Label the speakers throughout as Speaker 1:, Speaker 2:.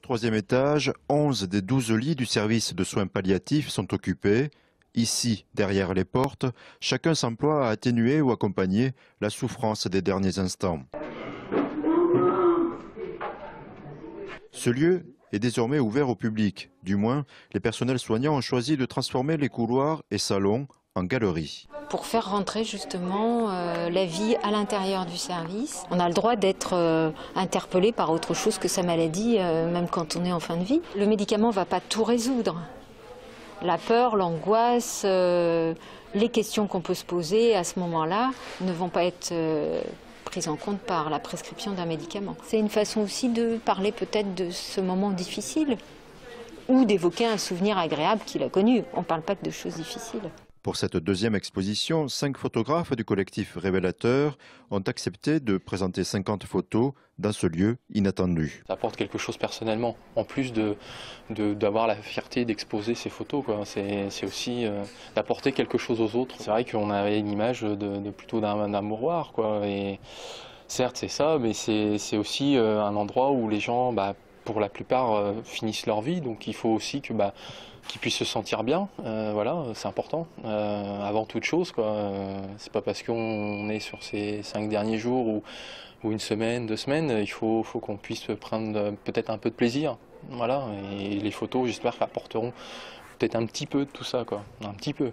Speaker 1: troisième étage, 11 des 12 lits du service de soins palliatifs sont occupés. Ici, derrière les portes, chacun s'emploie à atténuer ou accompagner la souffrance des derniers instants. Ce lieu est désormais ouvert au public. Du moins, les personnels soignants ont choisi de transformer les couloirs et salons en galeries.
Speaker 2: Pour faire rentrer justement la vie à l'intérieur du service. On a le droit d'être interpellé par autre chose que sa maladie, même quand on est en fin de vie. Le médicament ne va pas tout résoudre. La peur, l'angoisse, les questions qu'on peut se poser à ce moment-là ne vont pas être prises en compte par la prescription d'un médicament. C'est une façon aussi de parler peut-être de ce moment difficile ou d'évoquer un souvenir agréable qu'il a connu. On ne parle pas que de choses difficiles.
Speaker 1: Pour cette deuxième exposition, 5 photographes du collectif Révélateur ont accepté de présenter 50 photos dans ce lieu inattendu.
Speaker 3: Ça apporte quelque chose personnellement, en plus d'avoir la fierté d'exposer ces photos, quoi. C'est aussi d'apporter quelque chose aux autres. C'est vrai qu'on avait une image plutôt d'un mouroir, quoi. Et certes c'est ça, mais c'est aussi un endroit où les gens, pour la plupart, finissent leur vie, donc il faut aussi que qu'ils puissent se sentir bien, voilà, c'est important, avant toute chose, quoi. C'est pas parce qu'on est sur ces 5 derniers jours ou une semaine, 2 semaines, il faut qu'on puisse prendre peut-être un peu de plaisir, voilà, et les photos, j'espère qu'apporteront peut-être un petit peu de tout ça, quoi, un petit peu.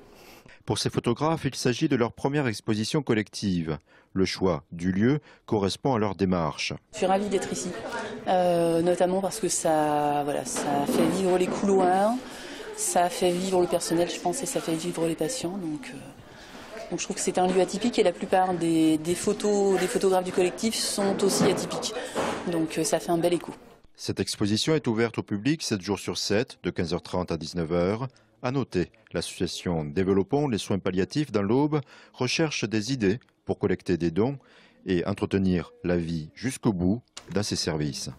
Speaker 1: Pour ces photographes, il s'agit de leur première exposition collective. Le choix du lieu correspond à leur démarche.
Speaker 4: Je suis ravie d'être ici, notamment parce que ça fait vivre les couloirs, ça fait vivre le personnel, je pense, et ça fait vivre les patients. Donc je trouve que c'est un lieu atypique et la plupart des photographes du collectif sont aussi atypiques. Donc ça fait un bel écho.
Speaker 1: Cette exposition est ouverte au public 7 jours sur 7, de 15h30 à 19h. À noter, l'association Développons les soins palliatifs dans l'Aube recherche des idées pour collecter des dons et entretenir la vie jusqu'au bout dans ses services.